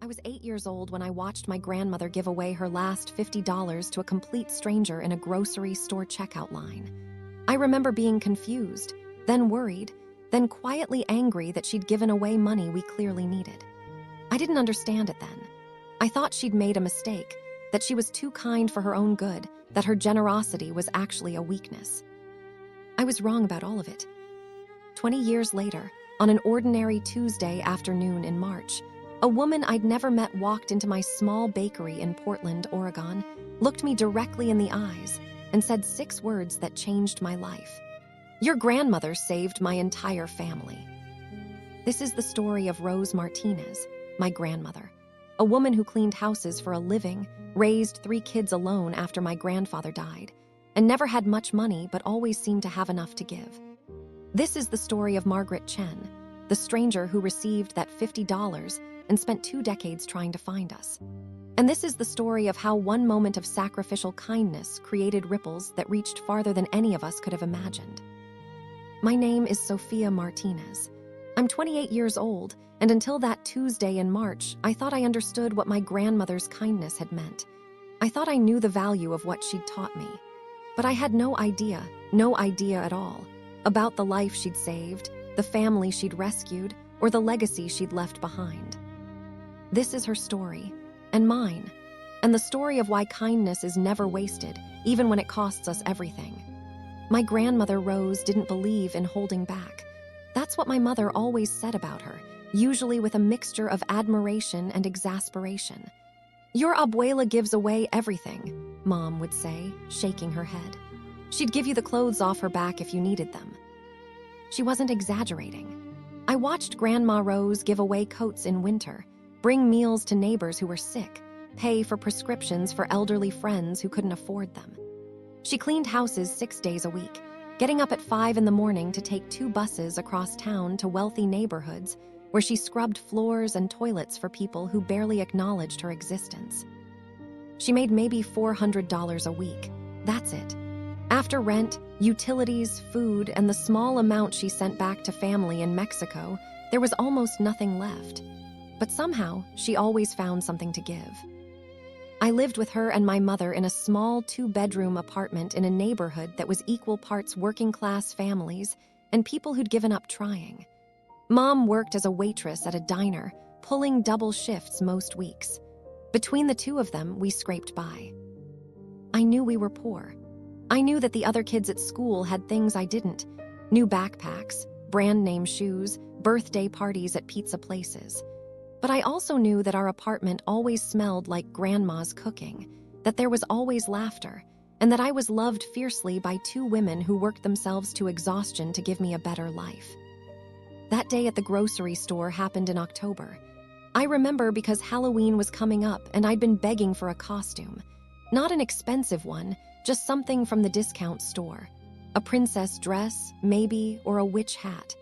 I was 8 years old when I watched my grandmother give away her last $50 to a complete stranger in a grocery store checkout line. I remember being confused, then worried, then quietly angry that she'd given away money we clearly needed. I didn't understand it then. I thought she'd made a mistake, that she was too kind for her own good, that her generosity was actually a weakness. I was wrong about all of it. 20 years later, on an ordinary Tuesday afternoon in March, a woman I'd never met walked into my small bakery in Portland, Oregon, looked me directly in the eyes, and said 6 words that changed my life. "Your grandmother saved my entire family." This is the story of Rose Martinez, my grandmother, a woman who cleaned houses for a living, raised 3 kids alone after my grandfather died, and never had much money but always seemed to have enough to give. This is the story of Margaret Chen, the stranger who received that $50 and spent 2 decades trying to find us. And this is the story of how one moment of sacrificial kindness created ripples that reached farther than any of us could have imagined. My name is Sophia Martinez. I'm 28 years old, and until that Tuesday in March, I thought I understood what my grandmother's kindness had meant. I thought I knew the value of what she'd taught me. But I had no idea at all, about the life she'd saved, the family she'd rescued, or the legacy she'd left behind. This is her story, and mine, and the story of why kindness is never wasted, even when it costs us everything. My grandmother Rose didn't believe in holding back. That's what my mother always said about her, usually with a mixture of admiration and exasperation. "Your abuela gives away everything," Mom would say, shaking her head. "She'd give you the clothes off her back if you needed them." She wasn't exaggerating. I watched Grandma Rose give away coats in winter, bring meals to neighbors who were sick, pay for prescriptions for elderly friends who couldn't afford them. She cleaned houses 6 days a week, getting up at 5 in the morning to take 2 buses across town to wealthy neighborhoods where she scrubbed floors and toilets for people who barely acknowledged her existence. She made maybe $400 a week. That's it. After rent, utilities, food, and the small amount she sent back to family in Mexico, there was almost nothing left. But somehow, she always found something to give. I lived with her and my mother in a small 2-bedroom apartment in a neighborhood that was equal parts working-class families and people who'd given up trying. Mom worked as a waitress at a diner, pulling double shifts most weeks. Between the 2 of them, we scraped by. I knew we were poor. I knew that the other kids at school had things I didn't. New backpacks, brand-name shoes, birthday parties at pizza places. But I also knew that our apartment always smelled like Grandma's cooking, that there was always laughter, and that I was loved fiercely by 2 women who worked themselves to exhaustion to give me a better life. That day at the grocery store happened in October. I remember because Halloween was coming up and I'd been begging for a costume. Not an expensive one, just something from the discount store. A princess dress, maybe, or a witch hat.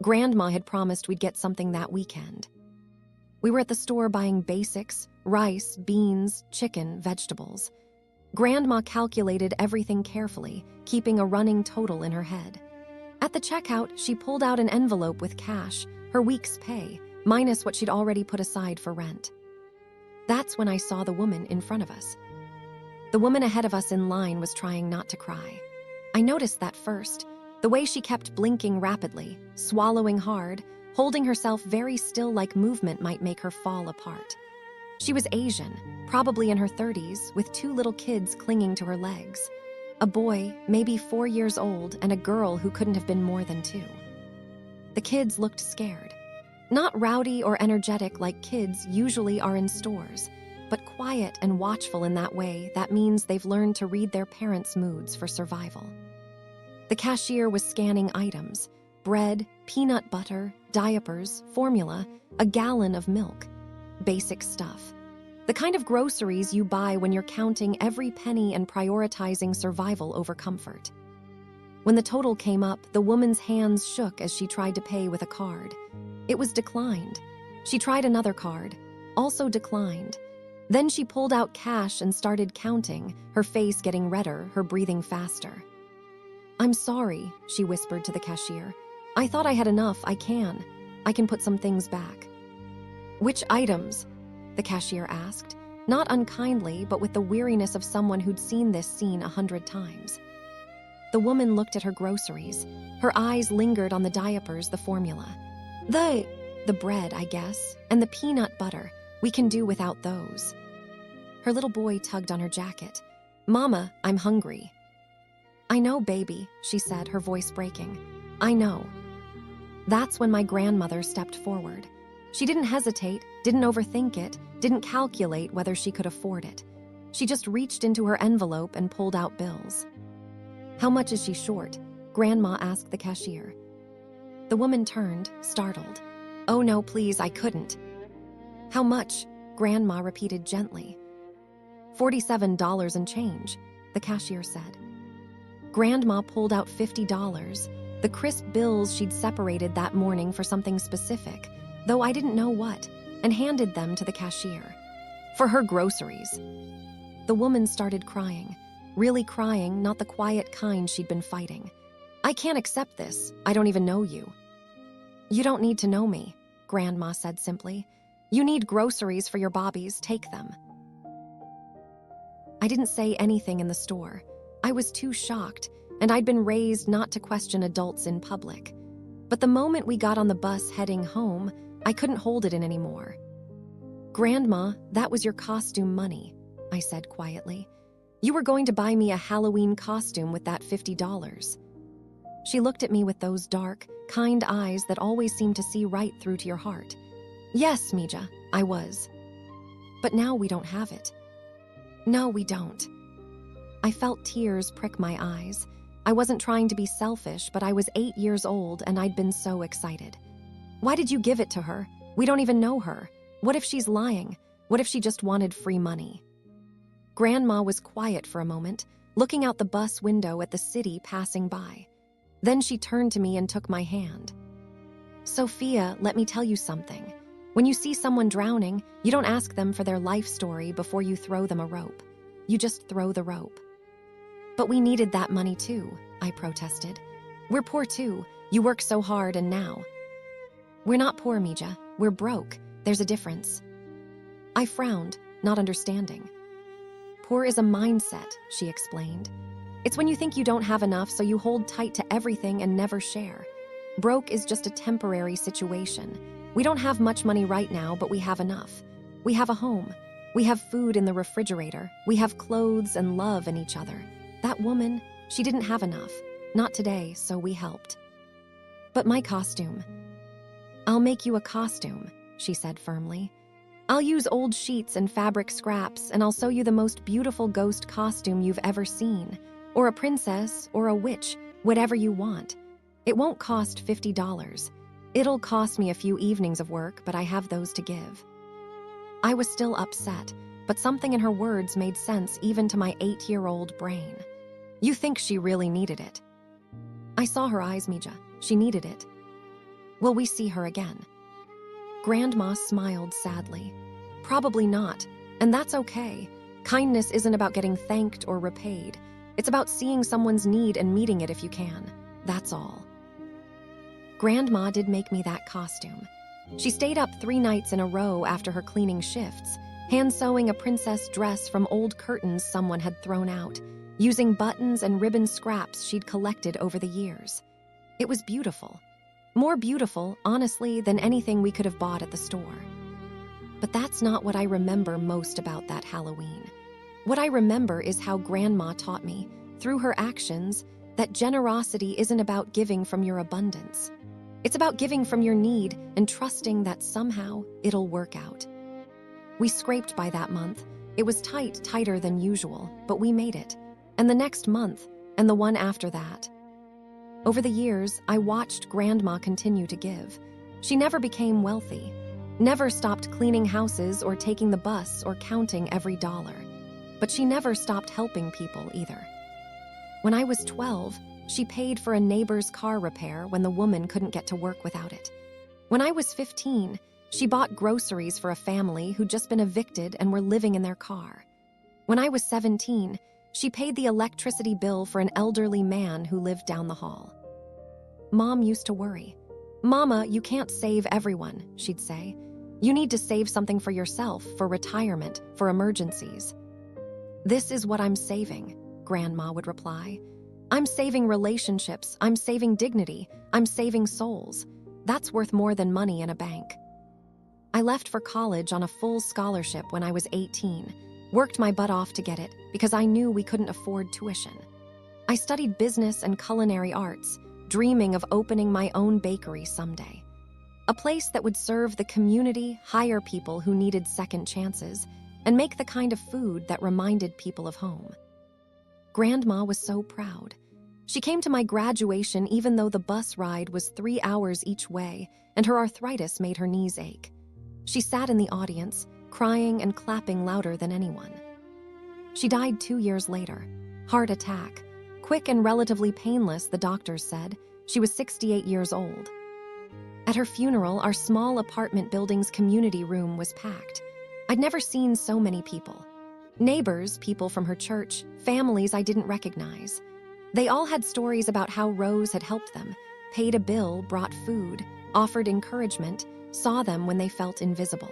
Grandma had promised we'd get something that weekend. We were at the store buying basics, rice, beans, chicken, vegetables. Grandma calculated everything carefully, keeping a running total in her head. At the checkout, she pulled out an envelope with cash, her week's pay, minus what she'd already put aside for rent. That's when I saw the woman in front of us. The woman ahead of us in line was trying not to cry. I noticed that first, the way she kept blinking rapidly, swallowing hard, holding herself very still like movement might make her fall apart. She was Asian, probably in her 30s, with 2 little kids clinging to her legs. A boy, maybe 4 years old, and a girl who couldn't have been more than 2. The kids looked scared. Not rowdy or energetic like kids usually are in stores, but quiet and watchful in that way that means they've learned to read their parents' moods for survival. The cashier was scanning items: bread, peanut butter, diapers, formula, a gallon of milk. Basic stuff. The kind of groceries you buy when you're counting every penny and prioritizing survival over comfort. When the total came up, the woman's hands shook as she tried to pay with a card. It was declined. She tried another card, also declined. Then she pulled out cash and started counting, her face getting redder, her breathing faster. "I'm sorry," she whispered to the cashier. "I thought I had enough. I can put some things back." "Which items?" the cashier asked, not unkindly, but with the weariness of someone who'd seen this scene 100 times. The woman looked at her groceries. Her eyes lingered on the diapers, the formula. The bread, I guess, and the peanut butter. We can do without those. Her little boy tugged on her jacket. Mama, I'm hungry. I know, baby, she said, her voice breaking. I know. That's when my grandmother stepped forward. She didn't hesitate, didn't overthink it, didn't calculate whether she could afford it. She just reached into her envelope and pulled out bills. How much is she short? Grandma asked the cashier. The woman turned, startled. Oh no, please, I couldn't. How much? Grandma repeated gently. $47 and change, the cashier said. Grandma pulled out $50, the crisp bills she'd separated that morning for something specific, though I didn't know what, and handed them to the cashier. For her groceries. The woman started crying. Really crying, not the quiet kind she'd been fighting. I can't accept this. I don't even know you. You don't need to know me, Grandma said simply. You need groceries for your bobbies, take them. I didn't say anything in the store. I was too shocked, and I'd been raised not to question adults in public. But the moment we got on the bus heading home, I couldn't hold it in anymore. Grandma, that was your costume money, I said quietly. You were going to buy me a Halloween costume with that $50. She looked at me with those dark, kind eyes that always seem to see right through to your heart. Yes, Mija, I was. But now we don't have it. No, we don't. I felt tears prick my eyes. I wasn't trying to be selfish, but I was 8 years old and I'd been so excited. Why did you give it to her? We don't even know her. What if she's lying? What if she just wanted free money? Grandma was quiet for a moment, looking out the bus window at the city passing by. Then she turned to me and took my hand. Sophia, let me tell you something. When you see someone drowning, you don't ask them for their life story before you throw them a rope. You just throw the rope. But we needed that money too, I protested. We're poor too. You work so hard and now. We're not poor, Mija. We're broke. There's a difference. I frowned, not understanding. Poor is a mindset, she explained. It's when you think you don't have enough, so you hold tight to everything and never share. Broke is just a temporary situation. We don't have much money right now, but we have enough. We have a home. We have food in the refrigerator. We have clothes and love in each other. That woman, she didn't have enough. Not today, so we helped. But my costume. I'll make you a costume, she said firmly. I'll use old sheets and fabric scraps, and I'll sew you the most beautiful ghost costume you've ever seen, or a princess, or a witch, whatever you want. It won't cost $50. It'll cost me a few evenings of work, but I have those to give. I was still upset, but something in her words made sense even to my 8-year-old brain. You think she really needed it? I saw her eyes, Mija. She needed it. Will we see her again? Grandma smiled sadly. Probably not, and that's okay. Kindness isn't about getting thanked or repaid. It's about seeing someone's need and meeting it if you can. That's all. Grandma did make me that costume. She stayed up 3 nights in a row after her cleaning shifts, hand-sewing a princess dress from old curtains someone had thrown out, using buttons and ribbon scraps she'd collected over the years. It was beautiful. More beautiful, honestly, than anything we could have bought at the store. But that's not what I remember most about that Halloween. What I remember is how Grandma taught me, through her actions, that generosity isn't about giving from your abundance. It's about giving from your need and trusting that somehow it'll work out. We scraped by that month. It was tighter than usual, but we made it. And the next month, and the one after that. Over the years, I watched Grandma continue to give. She never became wealthy, never stopped cleaning houses or taking the bus or counting every dollar. But she never stopped helping people either. When I was 12, she paid for a neighbor's car repair when the woman couldn't get to work without it. When I was 15, she bought groceries for a family who'd just been evicted and were living in their car. When I was 17, she paid the electricity bill for an elderly man who lived down the hall. Mom used to worry. Mama, you can't save everyone, she'd say. You need to save something for yourself, for retirement, for emergencies. This is what I'm saving, Grandma would reply. I'm saving relationships, I'm saving dignity, I'm saving souls. That's worth more than money in a bank. I left for college on a full scholarship when I was 18, worked my butt off to get it because I knew we couldn't afford tuition. I studied business and culinary arts, dreaming of opening my own bakery someday. A place that would serve the community, hire people who needed second chances, and make the kind of food that reminded people of home. Grandma was so proud. She came to my graduation even though the bus ride was 3 hours each way and her arthritis made her knees ache. She sat in the audience, crying and clapping louder than anyone. She died 2 years later. Heart attack. Quick and relatively painless, the doctors said. She was 68 years old. At her funeral, our small apartment building's community room was packed. I'd never seen so many people. Neighbors, people from her church, families I didn't recognize. They all had stories about how Rose had helped them, paid a bill, brought food, offered encouragement, saw them when they felt invisible.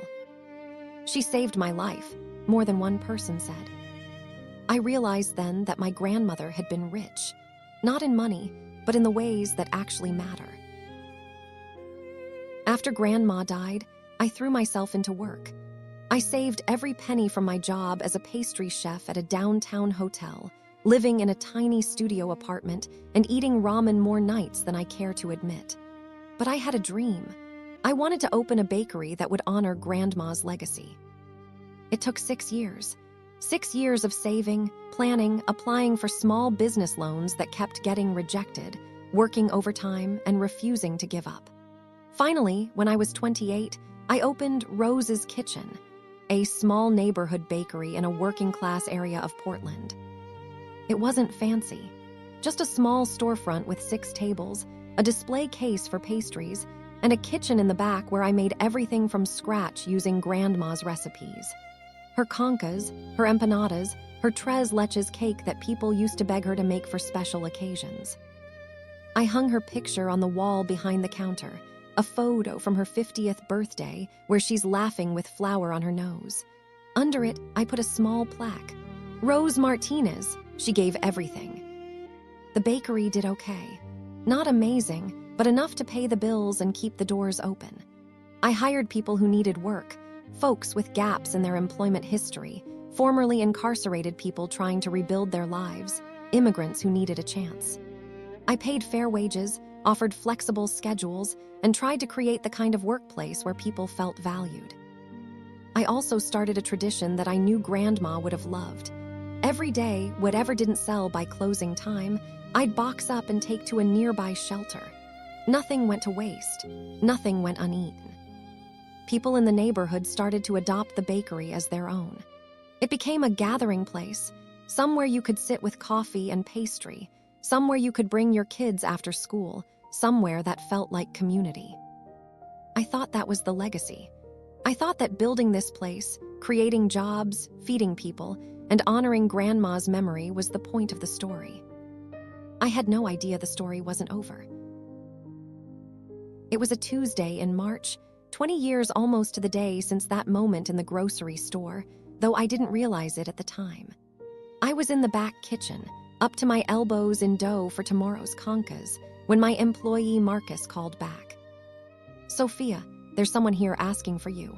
She saved my life, more than one person said. I realized then that my grandmother had been rich, not in money, but in the ways that actually matter. After Grandma died, I threw myself into work. I saved every penny from my job as a pastry chef at a downtown hotel, living in a tiny studio apartment and eating ramen more nights than I care to admit. But I had a dream. I wanted to open a bakery that would honor Grandma's legacy. It took 6 years. 6 years of saving, planning, applying for small business loans that kept getting rejected, working overtime, and refusing to give up. Finally, when I was 28, I opened Rose's Kitchen, a small neighborhood bakery in a working-class area of Portland. It wasn't fancy, just a small storefront with 6 tables, a display case for pastries, and a kitchen in the back where I made everything from scratch using Grandma's recipes. Her conchas, her empanadas, her tres leches cake that people used to beg her to make for special occasions. I hung her picture on the wall behind the counter, a photo from her 50th birthday where she's laughing with flour on her nose. Under it, I put a small plaque. Rose Martinez, she gave everything. The bakery did okay. Not amazing, but enough to pay the bills and keep the doors open. I hired people who needed work, folks with gaps in their employment history, formerly incarcerated people trying to rebuild their lives, immigrants who needed a chance. I paid fair wages, offered flexible schedules, and tried to create the kind of workplace where people felt valued. I also started a tradition that I knew Grandma would have loved. Every day, whatever didn't sell by closing time, I'd box up and take to a nearby shelter. Nothing went to waste. Nothing went uneaten. People in the neighborhood started to adopt the bakery as their own. It became a gathering place, somewhere you could sit with coffee and pastry, somewhere you could bring your kids after school, somewhere that felt like community. I thought that was the legacy. I thought that building this place, creating jobs, feeding people, and honoring Grandma's memory was the point of the story. I had no idea the story wasn't over. It was a Tuesday in March, 20 years almost to the day since that moment in the grocery store, though I didn't realize it at the time. I was in the back kitchen, up to my elbows in dough for tomorrow's conchas, when my employee Marcus called back. "Sophia, there's someone here asking for you.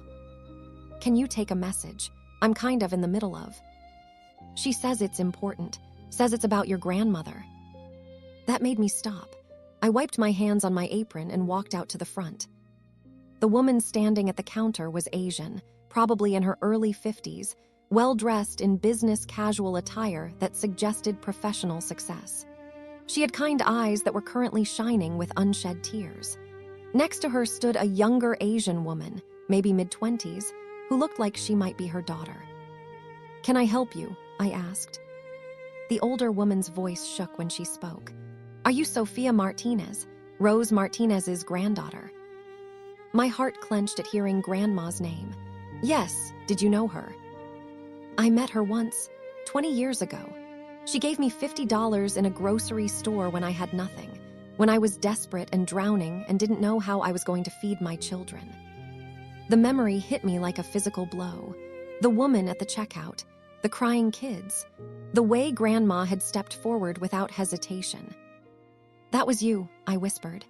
Can you take a message? I'm kind of in the middle of." "She says it's important, says it's about your grandmother." That made me stop. I wiped my hands on my apron and walked out to the front. The woman standing at the counter was Asian, probably in her early 50s, well-dressed in business casual attire that suggested professional success. She had kind eyes that were currently shining with unshed tears. Next to her stood a younger Asian woman, maybe mid-20s, who looked like she might be her daughter. "Can I help you?" I asked. The older woman's voice shook when she spoke. "Are you Sophia Martinez, Rose Martinez's granddaughter?" My heart clenched at hearing Grandma's name. "Yes, did you know her?" "I met her once, 20 years ago. She gave me $50 in a grocery store when I had nothing, when I was desperate and drowning and didn't know how I was going to feed my children." The memory hit me like a physical blow. The woman at the checkout, the crying kids, the way Grandma had stepped forward without hesitation. "That was you," I whispered.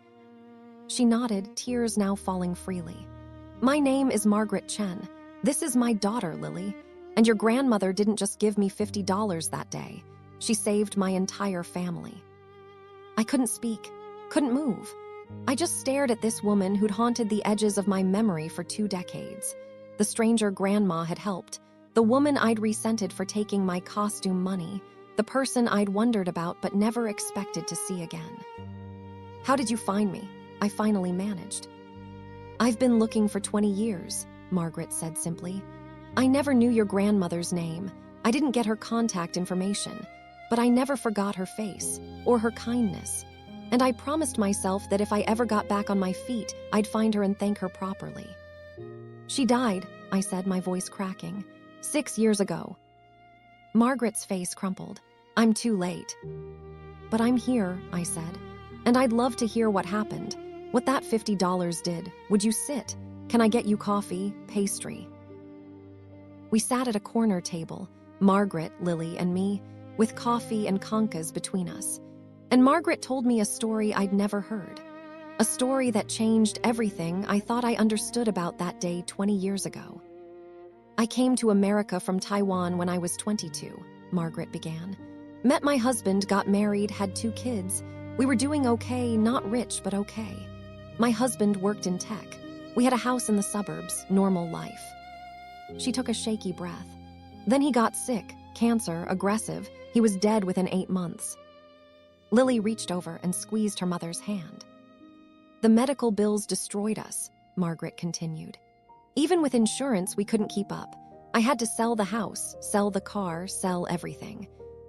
She nodded, tears now falling freely. "My name is Margaret Chen. This is my daughter, Lily. And your grandmother didn't just give me $50 that day. She saved my entire family." I couldn't speak, couldn't move. I just stared at this woman who'd haunted the edges of my memory for 2 decades. The stranger Grandma had helped, the woman I'd resented for taking my costume money, the person I'd wondered about but never expected to see again. "How did you find me?" I finally managed. "I've been looking for 20 years, Margaret said simply. "I never knew your grandmother's name. I didn't get her contact information, but I never forgot her face or her kindness. And I promised myself that if I ever got back on my feet, I'd find her and thank her properly." "She died," I said, my voice cracking. 6 years ago." Margaret's face crumpled. "I'm too late." "But I'm here," I said. "And I'd love to hear what happened, what that $50 did. Would you sit? Can I get you coffee, pastry?" We sat at a corner table, Margaret, Lily, and me, with coffee and conchas between us. And Margaret told me a story I'd never heard. A story that changed everything I thought I understood about that day 20 years ago. "I came to America from Taiwan when I was 22, Margaret began. "Met my husband, got married, had 2 kids. We were doing okay, not rich, but okay. My husband worked in tech. We had a house in the suburbs, normal life." She took a shaky breath. "Then he got sick, cancer, aggressive. He was dead within 8 months. Lily reached over and squeezed her mother's hand. "The medical bills destroyed us," Margaret continued. "Even with insurance, we couldn't keep up. I had to sell the house, sell the car, sell everything.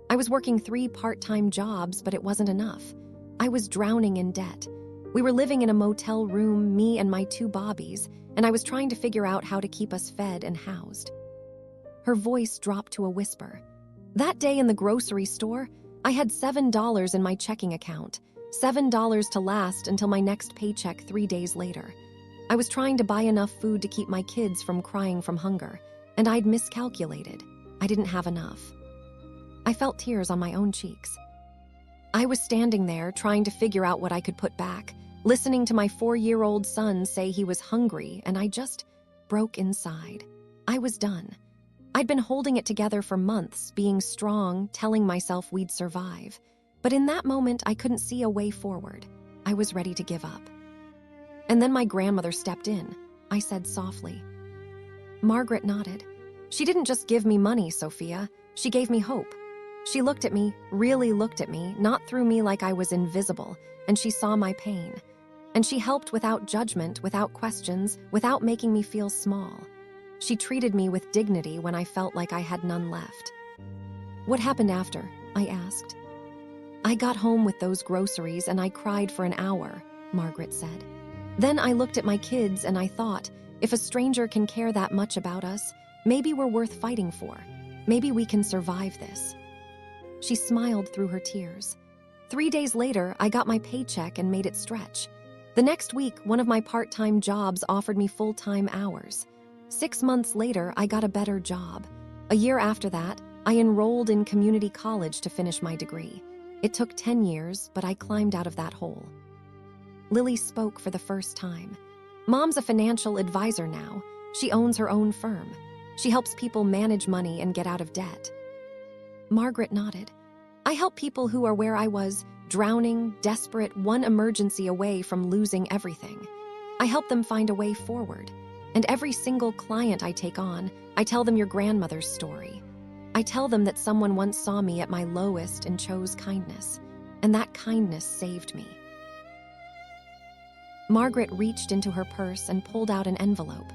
I was working 3 part-time jobs, but it wasn't enough. I was drowning in debt. We were living in a motel room, me and my 2 bobbies, and I was trying to figure out how to keep us fed and housed." Her voice dropped to a whisper. "That day in the grocery store, I had $7 in my checking account, $7 to last until my next paycheck 3 days later. I was trying to buy enough food to keep my kids from crying from hunger, and I'd miscalculated. I didn't have enough." I felt tears on my own cheeks. I was standing there trying to figure out what I could put back, listening to my 4-year-old son say he was hungry, and I just broke inside. I was done. I'd been holding it together for months, being strong, telling myself we'd survive. But in that moment, I couldn't see a way forward. I was ready to give up. And then my grandmother stepped in, I said softly. Margaret nodded. "She didn't just give me money, Sophia. She gave me hope. She looked at me, really looked at me, not through me like I was invisible, and she saw my pain. And she helped without judgment, without questions, without making me feel small. She treated me with dignity when I felt like I had none left." "What happened after?" I asked. "I got home with those groceries and I cried for an hour," Margaret said. "Then I looked at my kids and I thought, if a stranger can care that much about us, maybe we're worth fighting for. Maybe we can survive this." She smiled through her tears. 3 days later, I got my paycheck and made it stretch. The next week, one of my part-time jobs offered me full-time hours. 6 months later, I got a better job. A year after that, I enrolled in community college to finish my degree. It took 10 years, but I climbed out of that hole. Lily spoke for the first time. "Mom's a financial advisor now. She owns her own firm. She helps people manage money and get out of debt." Margaret nodded. "I help people who are where I was, drowning, desperate, one emergency away from losing everything. I help them find a way forward. And every single client I take on, I tell them your grandmother's story. I tell them that someone once saw me at my lowest and chose kindness, and that kindness saved me." Margaret reached into her purse and pulled out an envelope.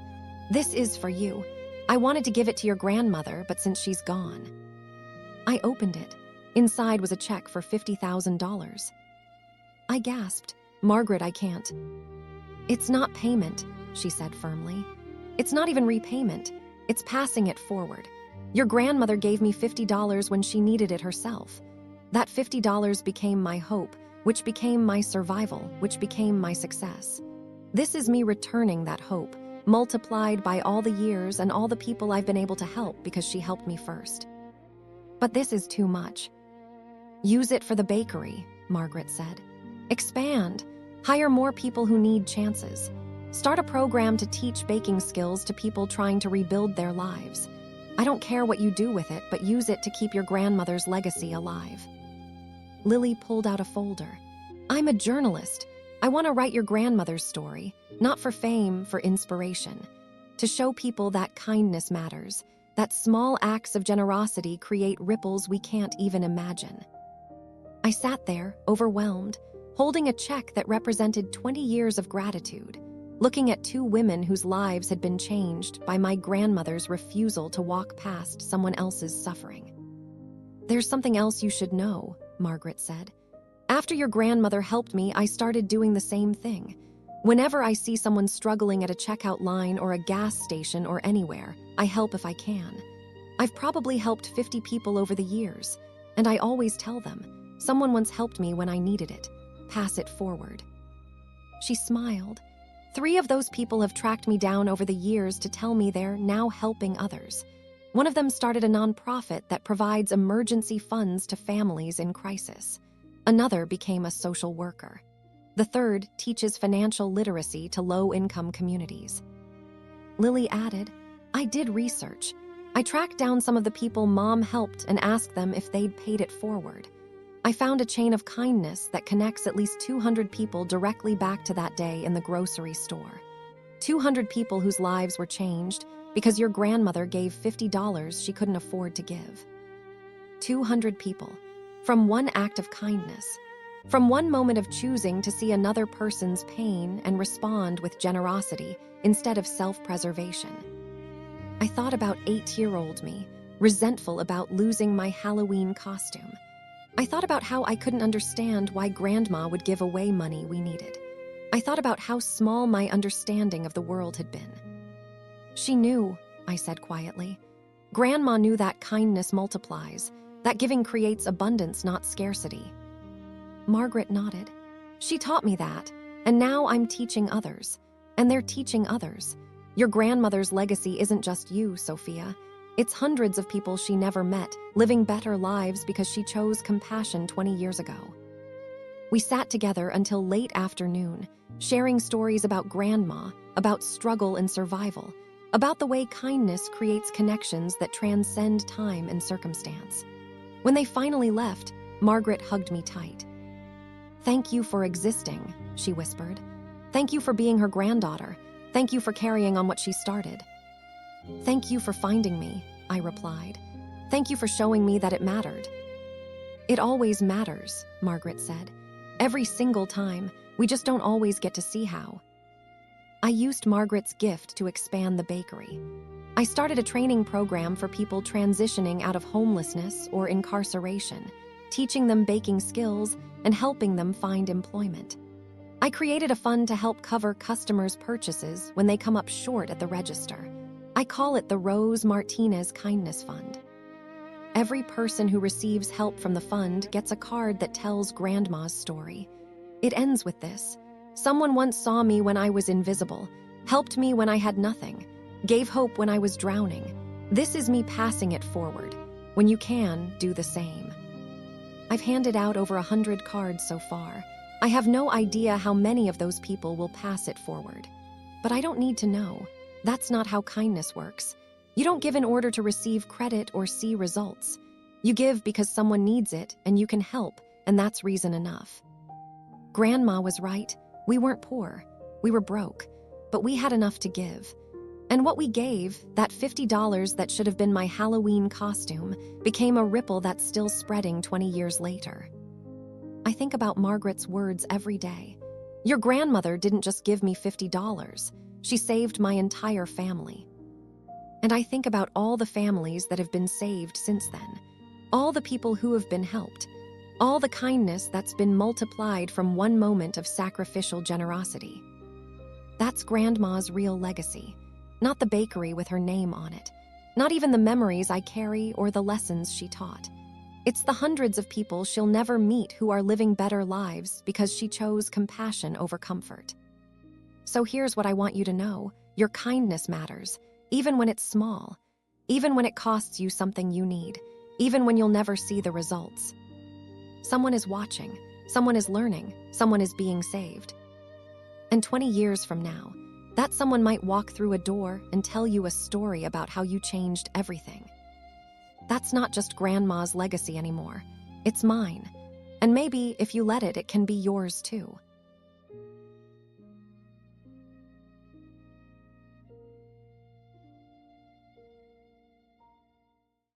"This is for you. I wanted to give it to your grandmother, but since she's gone." I opened it. Inside was a check for $50,000. I gasped. "Margaret, I can't." "It's not payment," she said firmly. "It's not even repayment. It's passing it forward. Your grandmother gave me $50 when she needed it herself. That $50 became my hope, which became my survival, which became my success. This is me returning that hope, multiplied by all the years and all the people I've been able to help because she helped me first. But this is too much. Use it for the bakery, Margaret said. Expand. Hire more people who need chances. Start a program to teach baking skills to people trying to rebuild their lives. I don't care what you do with it, but use it to keep your grandmother's legacy alive. Lily pulled out a folder. I'm a journalist. I want to write your grandmother's story, not for fame, for inspiration. To show people that kindness matters, that small acts of generosity create ripples we can't even imagine. I sat there, overwhelmed, holding a check that represented 20 years of gratitude, looking at two women whose lives had been changed by my grandmother's refusal to walk past someone else's suffering. There's something else you should know, Margaret said. After your grandmother helped me, I started doing the same thing. Whenever I see someone struggling at a checkout line or a gas station or anywhere, I help if I can. I've probably helped 50 people over the years, and I always tell them, someone once helped me when I needed it. Pass it forward. She smiled. 3 of those people have tracked me down over the years to tell me they're now helping others. One of them started a nonprofit that provides emergency funds to families in crisis. Another became a social worker. The third teaches financial literacy to low-income communities. Lily added, I did research. I tracked down some of the people Mom helped and asked them if they'd paid it forward. I found a chain of kindness that connects at least 200 people directly back to that day in the grocery store. 200 people whose lives were changed because your grandmother gave $50 she couldn't afford to give. 200 people. From one act of kindness. From one moment of choosing to see another person's pain and respond with generosity instead of self-preservation. I thought about 8-year-old me, resentful about losing my Halloween costume. I thought about how I couldn't understand why Grandma would give away money we needed. I thought about how small my understanding of the world had been. She knew, I said quietly. Grandma knew that kindness multiplies, that giving creates abundance, not scarcity. Margaret nodded. She taught me that, and now I'm teaching others, and they're teaching others. Your grandmother's legacy isn't just you, Sophia. It's hundreds of people she never met, living better lives because she chose compassion 20 years ago. We sat together until late afternoon, sharing stories about Grandma, about struggle and survival, about the way kindness creates connections that transcend time and circumstance. When they finally left, Margaret hugged me tight. Thank you for existing, she whispered. Thank you for being her granddaughter. Thank you for carrying on what she started. Thank you for finding me, I replied. Thank you for showing me that it mattered. It always matters, Margaret said. Every single time, we just don't always get to see how. I used Margaret's gift to expand the bakery. I started a training program for people transitioning out of homelessness or incarceration, teaching them baking skills and helping them find employment. I created a fund to help cover customers' purchases when they come up short at the register. I call it the Rose Martinez Kindness Fund. Every person who receives help from the fund gets a card that tells Grandma's story. It ends with this. Someone once saw me when I was invisible, helped me when I had nothing, gave hope when I was drowning. This is me passing it forward. When you can, do the same. I've handed out over 100 cards so far. I have no idea how many of those people will pass it forward. But I don't need to know. That's not how kindness works. You don't give in order to receive credit or see results. You give because someone needs it and you can help, and that's reason enough. Grandma was right. We weren't poor. We were broke. But we had enough to give. And what we gave, that $50 that should have been my Halloween costume, became a ripple that's still spreading 20 years later. I think about Margaret's words every day. Your grandmother didn't just give me $50. She saved my entire family. And I think about all the families that have been saved since then. All the people who have been helped. All the kindness that's been multiplied from one moment of sacrificial generosity. That's Grandma's real legacy. Not the bakery with her name on it. Not even the memories I carry or the lessons she taught. It's the hundreds of people she'll never meet who are living better lives because she chose compassion over comfort. So here's what I want you to know. Your kindness matters, even when it's small, even when it costs you something you need, even when you'll never see the results. Someone is watching, someone is learning, someone is being saved. And 20 years from now, that someone might walk through a door and tell you a story about how you changed everything. That's not just Grandma's legacy anymore. It's mine. And maybe, if you let it, it can be yours too.